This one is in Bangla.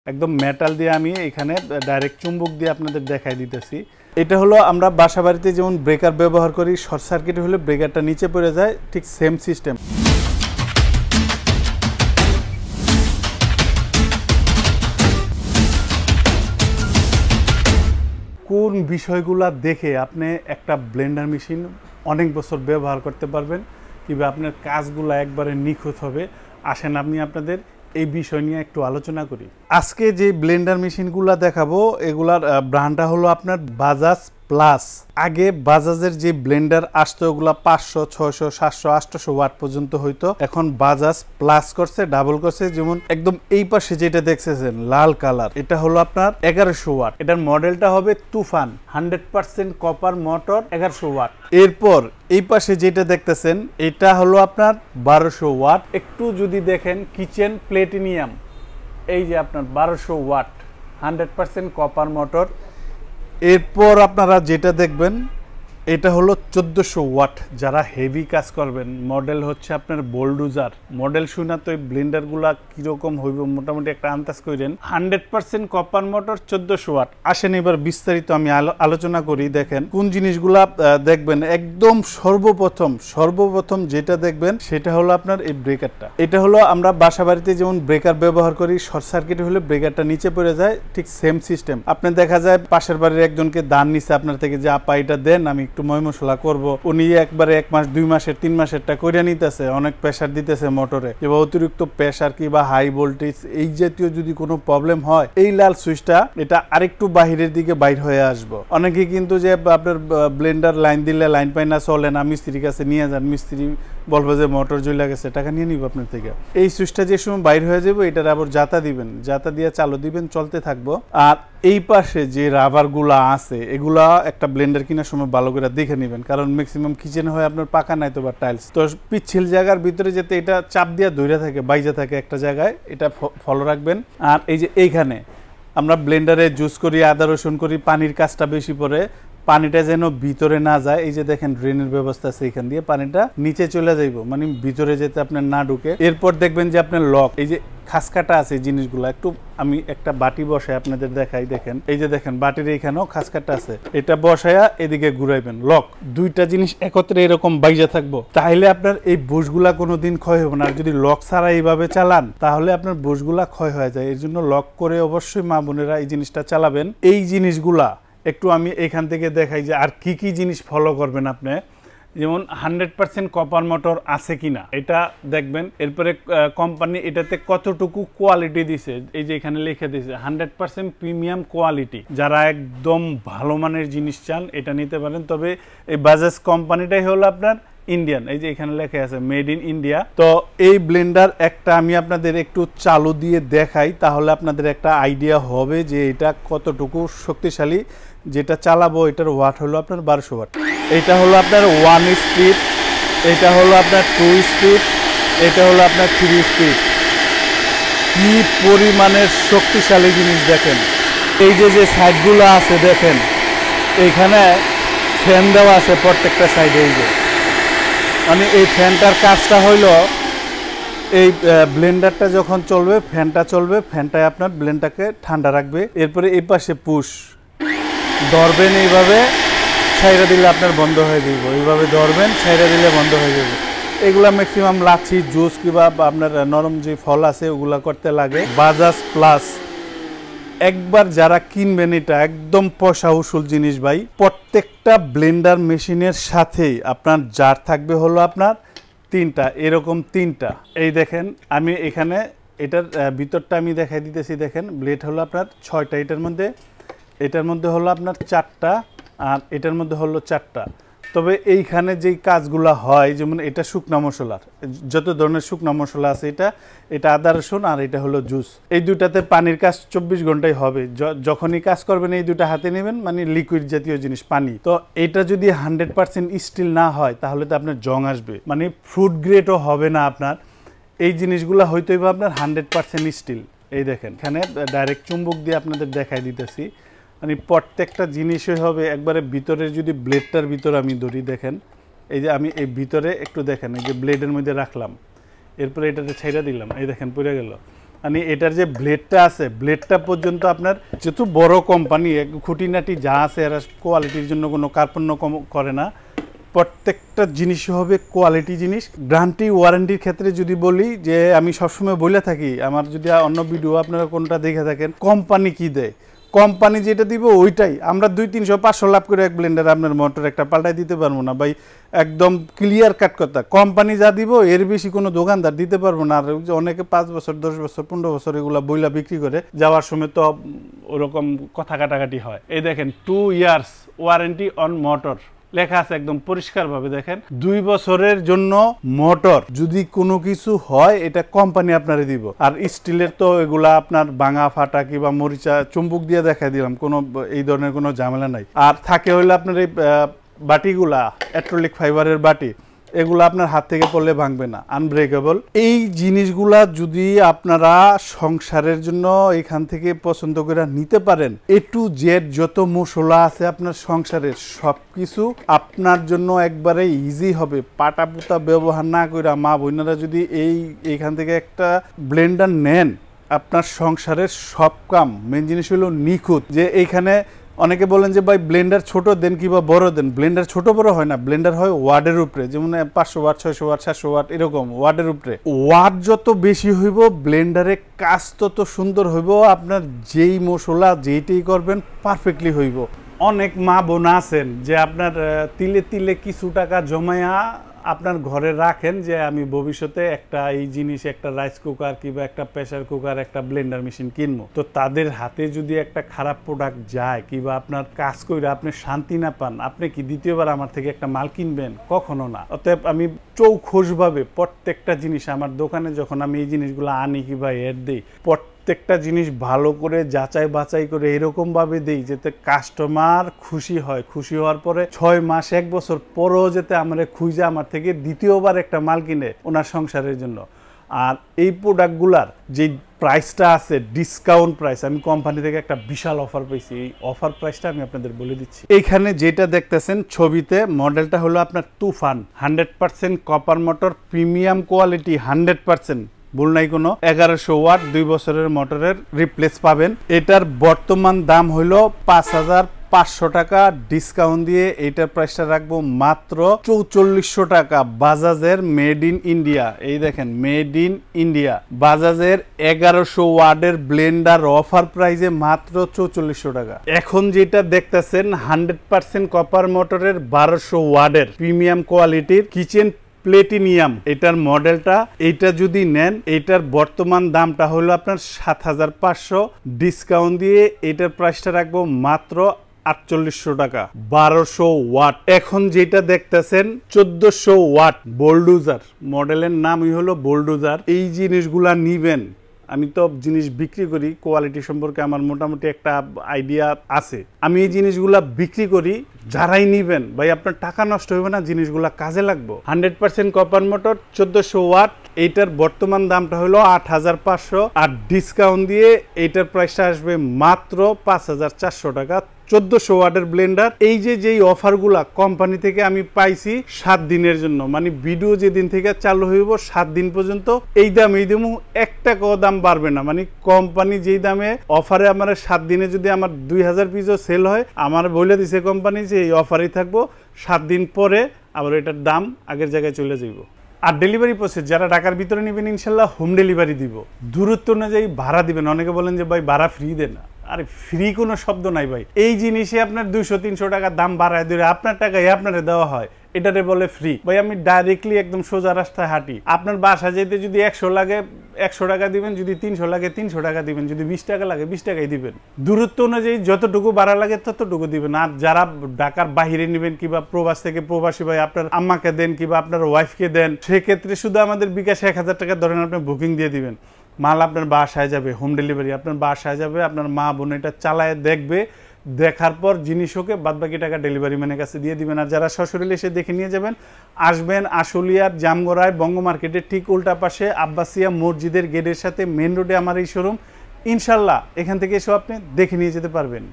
একদম মেটাল দিয়ে আমি এখানে ডাইরেক্ট চুম্বক দিয়ে আপনাদের দেখাই দিতেছি। এটা হলো আমরা বাসাবাড়িতে যেমন ব্রেকার ব্যবহার করি, শর্ট সার্কিট হলে ব্রেকারটা নিচে পড়ে যায়, ঠিক সেম সিস্টেম। কোন বিষয়গুলো দেখে আপনি একটা ব্লেন্ডার মেশিন অনেক বছর ব্যবহার করতে পারবেন, কিংবা আপনার কাজগুলো একবারে নিখুঁত হবে, আসেন আমি আপনাদের এই বিষয় নিয়ে একটু আলোচনা করি। আজকে যে ব্লেন্ডার মেশিনগুলো দেখাবো এগুলার ব্র্যান্ডটা হলো আপনার বাজাজ প্লাস। আগে বাজাজের যে ব্লেন্ডার আসতো ওগুলা 500, 600, 700, 800 ওয়াট পর্যন্ত হইতো। এখন বাজাজ প্লাস করছে, ডাবল করছে। যেমন একদম এই পাশে যেটা দেখতেছেন লাল কালার, এটা হলো আপনার 1100 ওয়াট। এটার মডেলটা হবে তুফান, 100% কপার মোটর, 1100 ওয়াট। এরপর এই পাশে যেটা দেখতেছেন এটা হলো আপনার 1200 ওয়াট। একটু যদি দেখেন কিচেন প্লেটিনিয়াম, এই যে আপনার 1200 ওয়াট, 100% কপার মোটর। এরপর আপনারা যেটা দেখবেন এটা হলো 1400 ওয়াট। যারা হেভি কাজ করবেন, মডেল হচ্ছে আপনার বোলডুজার। মডেল শুনা তো এই ব্লেন্ডারগুলা কীরকম হইব মোটামুটি একটা আন্দাজ করেন। 100% কপার মোটর, 1400 ওয়াট। আসেন এবার বিস্তারিত আমি আলোচনা করি। দেখেন কোন জিনিসগুলা দেখবেন। একদম সর্বপ্রথম যেটা দেখবেন সেটা হলো আপনার এই ব্রেকারটা। এটা হলো আমরা বাসা বাড়িতে যেমন ব্রেকার ব্যবহার করি, শর্ট সার্কিট হলে ব্রেকারটা নিচে পড়ে যায়, ঠিক সেম সিস্টেম। আপনি দেখা যায় পাশের বাড়ির একজনকে দান নিছে আপনার থেকে যে আপা এটা দেন, আমি একটু ময় মশলা করব, উনি একবারে 1 মাস 2 মাসের 3 মাসেরটা কইরা নিতেছে, অনেক প্রেসার দিতেছে মোটরে, কিংবা অতিরিক্ত প্রেসার কিংবা হাই ভোল্টেজ এই জাতীয় যদি কোনো প্রবলেম হয়, এই লাল সুইচটা এটা আরেকটু বাহিরের দিকে বাইর হয়ে আসবো। অনেকে কিন্তু যে আপনার ব্লেন্ডার লাইন দিলে লাইন পাই না, চলে না, মিস্ত্রির কাছে নিয়ে যান, মিস্ত্রি বলবো যে মোটর জ্বলে গেছে, টাকা নিয়ে নিব আপনার থেকে। এই সুইচটা যে সময় বাইর হয়ে যাবো এটার আবার জাতা দিবেন, জাতা দিয়ে চালু দিবেন, চলতে থাকবো। আর এই পাশে যে রাবার গুলা আছে এগুলা একটা ব্লেন্ডার কেনার সময় ভালো করে দেখে নেবেন, কারণ ম্যাক্সিমাম কিচেন হয় আপনার পাকা নাই তো বা টাইলস, তো পিচ্ছিল জায়গার ভিতরে যেতে এটা চাপ দিয়ে ধরে থাকে, বাইজা থাকে একটা জায়গায়, এটা ফলো রাখবেন। আর এই যে এইখানে আমরা ব্লেন্ডারে জুস করি, আদা রসুন করি, পানির কাজটা বেশি পড়ে, পানিটা যেন ভিতরে না যায়। এই যে দেখেন ড্রেনের ব্যবস্থা আছে, এখান দিয়ে পানিটা নিচে চলে যাইব, মানে ভিতরে যেতে আপনার না ঢুকে। এরপর দেখবেন যে আপনার লক, এই যে খাসকাটা আছে এই জিনিসগুলো, একটু আমি একটা বাটি বসায় আপনাদের দেখাই। দেখেন এই যে দেখেন বাটির এইখানেও খাসকাটা আছে, এটা বসায়া এদিকে ঘুরাইবেন। লক দুইটা জিনিস একত্রে এরকম বাইজা থাকবো, তাহলে আপনার এই বুশগুলা কোনোদিন ক্ষয় হবে না। আর যদি লক ছাড়া এইভাবে চালান তাহলে আপনার বুশগুলা ক্ষয় হয়ে যায়। এর জন্য লক করে অবশ্যই মা বোনেরা এই জিনিসটা চালাবেন। এই জিনিসগুলা একটু আমি এখান থেকে দেখাই যে আর কি কি জিনিস ফলো করবেন আপনি। যেমন 100% কপার মোটর আছে কিনা এটা দেখবেন। এরপরে কোম্পানি এটাতে কতটুকু কোয়ালিটি দিছে, এই যে এখানে লিখে দিছে 100% প্রিমিয়াম কোয়ালিটি। যারা একদম ভালো মানের জিনিস চান এটা নিতে পারেন। তবে এই বাজাজ কোম্পানিটাই হলো আপনার ইন্ডিয়ান, এই যে এখানে লেখা আছে মেড ইন ইন্ডিয়া। তো এই ব্লেন্ডার একটা আমি আপনাদের একটু চালু দিয়ে দেখাই, তাহলে আপনাদের একটা আইডিয়া হবে যে এটা কতটুকু শক্তিশালী। যেটা চালাবো এটার ওয়াট হলো আপনার 1200 ওয়াট। এটা হলো আপনার 1 স্পিড, এটা হলো আপনার 2 স্পিড, এটা হলো আপনার 3 স্পিড। কি পরিমাণের শক্তিশালী জিনিস দেখেন। এই যে সাইডগুলো আছে দেখেন, এইখানে ফ্যান দেওয়া আছে প্রত্যেকটা সাইডে। এই যে মানে এই ফ্যানটার কাজটা হইলো এই ব্লেন্ডারটা যখন চলবে ফ্যানটা চলবে, ফ্যানটায় আপনার ব্লেন্ডারটাকে ঠান্ডা রাখবে। এরপরে এই পাশে পুশ ধরবেন, এইভাবে ছাইরা দিলে আপনার বন্ধ হয়ে যাবে, এইভাবে ধরবেন ছাইরা দিলে বন্ধ হয়ে যাবে। এগুলা ম্যাক্সিমাম লাচ্ছি, জুস কিংবা আপনার নরম যে ফল আছে ওগুলা করতে লাগে। বাজাজ প্লাস একবার যারা কিনবেন এটা একদম পয়সা উসুল জিনিস ভাই। প্রত্যেকটা ব্লেন্ডার মেশিনের সাথেই আপনার জার থাকবে হলো আপনার 3টা, এরকম 3টা। এই দেখেন আমি এখানে এটার ভিতরটা আমি দেখাই দিতেছি। দেখেন ব্লেড হলো আপনার 6টা, এটার মধ্যে হলো আপনার 4টা, আর এটার মধ্যে হলো 4টা। তবে এইখানে যেই কাজগুলো হয়, যেমন এটা শুকনা মশলার, যত ধরনের শুকনা মশলা আছে এটা আদা রসুন, আর এটা হলো জুস। এই দুটাতে পানির কাজ 24 ঘন্টায় হবে। যখনই কাজ করবেন এই দুটা হাতে নেবেন, মানে লিকুইড জাতীয় জিনিস পানি। তো এটা যদি 100% স্টিল না হয় তাহলে তো আপনার জং আসবে, মানে ফ্রুট গ্রেডও হবে না আপনার। এই জিনিসগুলো হইতেই হবে আপনার 100% স্টিল। এই দেখেন এখানে ডাইরেক্ট চুম্বক দিয়ে আপনাদের দেখাই দিতেছি, মানে প্রত্যেকটা জিনিসই হবে একবারে ভিতরে। যদি ব্লেডটার ভিতরে আমি ধরি, দেখেন এই যে আমি এই ভিতরে একটু দেখেন, এই যে ব্লেডের মধ্যে রাখলাম, এরপরে এটাতে ছেড়ে দিলাম, এই দেখেন পড়ে গেল। মানে এটার যে ব্লেডটা আছে ব্লেডটা পর্যন্ত আপনার যেহেতু বড় কোম্পানি খুঁটিনাটি যা আছে এরা কোয়ালিটির জন্য কোনো কার্পণ্য করে না, প্রত্যেকটা জিনিসই হবে কোয়ালিটি জিনিস। গ্যারান্টি ওয়ারেন্টির ক্ষেত্রে যদি বলি যে আমি সবসময় বলে থাকি, আমার যদি অন্য ভিডিও আপনারা কোনটা দেখে থাকেন, কোম্পানি কি দেয়, কোম্পানি যেটা দিব ওইটাই। আমরা 200-300-500 লাভ করে এক ব্লেন্ডার আপনার মোটর একটা পাল্টাই দিতে পারবো না ভাই, একদম ক্লিয়ার কাট কথা। কোম্পানি যা দিব এর বেশি কোনো দোকানদার দিতে পারবো না। আর অনেকে 5 বছর 10 বছর 15 বছর এগুলা বইলা বিক্রি করে, যাওয়ার সময় তো ওরকম কথা কাটাকাটি হয়। এই দেখেন 2 ইয়ার্স ওয়ারেন্টি অন মোটর লেখা আছে একদম পরিষ্কারভাবে। দেখেন 2 বছরের জন্য মোটর, যদি কোনো কিছু হয় এটা কোম্পানি আপনারে দিব। আর স্টিলের তো এগুলা আপনার ভাঙা ফাটা কিংবা মরিচা চুম্বুক দিয়ে দেখা দিলাম, কোনো এই ধরনের কোনো ঝামেলা নাই। আর থাকে হইলে আপনার এই বাটিগুলা অ্যাক্রিলিক ফাইবারের বাটি, এগুলো আপনার হাত থেকে পড়লে ভাঙবে না, আনব্রেকেবল। এই জিনিসগুলা যদি আপনারা সংসারের জন্য এখান থেকে পছন্দ করে নিতে পারেন, A to Z যত মশলা আছে আপনার সংসারের সবকিছু আপনার জন্য একবারে ইজি হবে। পাটা পুতা ব্যবহার না করে মা বোনেরা যদি এইখান থেকে একটা ব্লেন্ডার নেন, আপনার সংসারের সব কাম, মেন জিনিস হলো নিখুঁত। যে এইখানে অনেকে বলেন যে ভাই ব্লেন্ডার ছোট দেন কিংবা বড় দেন, ব্লেন্ডার ছোট বড় হয় না, ব্লেন্ডার হয় ওয়ার্ডের উপরে, যেমন 500 ওয়াট 600 ওয়াট 700 ওয়াট এরকম ওয়ার্ডের উপরে। ওয়াট যত বেশি হইব ব্লেন্ডারে কাজ তত সুন্দর হইব, আপনার যেই মশলা যেইটাই করবেন পারফেক্টলি হইব। অনেক মা বোন আছেন যে আপনার তিলে তিলে কিছু টাকা জমায়া আপনার ঘরে রাখেন যে আমি ভবিষ্যতে একটা এই জিনিস, একটা রাইস কুকার কিংবা একটা প্রেসার কুকার, একটা ব্লেন্ডার মেশিন কিনবো। তো তাদের হাতে যদি একটা খারাপ প্রোডাক্ট যায় কিংবা আপনার কাজ করে আপনি শান্তি না পান, আপনি কি দ্বিতীয়বার আমার থেকে একটা মাল কিনবেন? কখনো না। অতএব আমি চৌখোশভাবে প্রত্যেকটা জিনিস আমার দোকানে যখন আমি এই জিনিসগুলো আনি কিংবা এর দিই, প্রত্যেকটা জিনিস ভালো করে যাচাই বাছাই করে এরকমভাবে দিই যাতে কাস্টমার খুশি হয়। খুশি হওয়ার পরে 6 মাস 1 বছর পরও যাতে আমরা খুঁজে আমার থেকে দ্বিতীয়বার একটা মাল কিনে ওনার সংসারের জন্য। আর এই প্রোডাক্টগুলার যে প্রাইসটা আছে ডিসকাউন্ট প্রাইস, আমি কোম্পানি থেকে একটা বিশাল অফার পেয়েছি। এই অফার প্রাইসটা আমি আপনাদের বলে দিচ্ছি। এইখানে যেটা দেখতেছেন ছবিতে, মডেলটা হলো আপনার তুফান 100% কপার মোটর, প্রিমিয়াম কোয়ালিটি 100%, ভুল নাই কোনো। 1100 ওয়াট 2 বছরের মোটরের রিপ্লেস পাবেন। এটার বর্তমান দাম হইল 5500 টাকা, ডিসকাউন্ট দিয়ে এইটার প্রাইসটা রাখবো মাত্র 4400 টাকা। বাজাজের মেড ইন ইন্ডিয়া, এই দেখেন মেড ইন ইন্ডিয়া, বাজাজের 1100 ওয়াটের ব্লেন্ডার অফার প্রাইসে মাত্র 4400 টাকা। এখন যেটা দেখতেছেন 100% কপার মোটরের 1200 ওয়াটের প্রিমিয়াম কোয়ালিটির কিচেন প্লেটিনিয়াম, এটার মডেলটা, এইটা যদি নেন এটার বর্তমান দামটা হলো আপনার 7500, ডিসকাউন্ট দিয়ে এটার প্রাইসটা রাখবো মাত্র 4800 টাকা। 1200 ওয়াট। এখন যেটা দেখতেছেন 1400 ওয়াট বোলডোজার, মডেলের নামই হলো বোলডোজার। এই জিনিসগুলা নিবেন। আমি তো জিনিস বিক্রি করি, কোয়ালিটি সম্পর্কে আমার মোটামুটি একটা আইডিয়া আছে। আমি এই জিনিসগুলা বিক্রি করি, যারাই নিবেন ভাই আপনার টাকা নষ্ট হবে না, জিনিসগুলা কাজে লাগবে। 100% কপার মোটর 1400 ওয়াট, এইটার বর্তমান দামটা হলো 8500, আর ডিসকাউন্ট দিয়ে এইটার প্রাইসটা আসবে মাত্র 5400 টাকা। 1400 ওয়াটের ব্লেন্ডার। এই যেই অফারগুলা কোম্পানি থেকে আমি পাইছি 7 দিনের জন্য, মানে ভিডিও যেদিন থেকে চালু হইব 7 দিন পর্যন্ত এই দাম, এই দাম 1 টাকাও দাম বাড়বে না। মানে কোম্পানি যেই দামে অফারে আমার 7 দিনে যদি আমার 2000 পিসও সেল হয়, আমার বলে দিছে কোম্পানি যে এই অফারেই থাকবো, 7 দিন পরে আবার এটার দাম আগের জায়গায় চলে যাইব। আর ডেলিভারি প্রসেস যারা ঢাকার ভিতরে নেবেন ইনশাল্লাহ হোম ডেলিভারি দিব। দূরত্ব অনুযায়ী ভাড়া দিবেন। অনেকে বলেন যে ভাই ভাড়া ফ্রি দেন, আরে ফ্রি কোনো শব্দ নাই ভাই। এই জিনিসে আপনার 200-300 টাকা দাম বাড়ায় ধরে আপনার টাকায় আপনারে দেওয়া হয়, এটারে বলে ফ্রি। ভাই আমি ডাইরেক্টলি একদম সোজা রাস্তায় হাঁটি, আপনার বাসা যেতে যদি 100 লাগে 100 টাকা দিবেন, যদি 300 লাগে 300 টাকা দিবেন, যদি 20 টাকা লাগে 20 টাকাই দিবেন। দূরত্ব অনুযায়ী যতটুকু ভাড়া লাগে ততটুকু দিবেন। আর যারা ঢাকার বাহিরে নেবেন কিংবা প্রবাস থেকে প্রবাসী ভাই আপনার আম্মাকে দেন কিংবা আপনার ওয়াইফকে দেন, সেক্ষেত্রে শুধু আমাদের বিকাশ 1000 টাকা ধরেন আপনি বুকিং দিয়ে দিবেন, মাল আপনার বাসায় যাবে, হোম ডেলিভারি আপনার বাসায় যাবে। আপনার মা বোন এটা চালায় দেখবে, দেখার পর জিনিস ওকে বাদবাকি টাকা ডেলিভারি ম্যানের কাছে দিয়ে দিবেন। আর যারা সশরীরে এসে দেখে নিয়ে যাবেন, আসবেন আশুলিয়ার জামগড়ায় বঙ্গ মার্কেটের ঠিক উল্টা পাশে আব্বাসিয়া মসজিদের গেটের সাথে মেন রোডে আমার এই শোরুম। ইনশাল্লাহ এখান থেকে এসে আপনি দেখে নিয়ে যেতে পারবেন।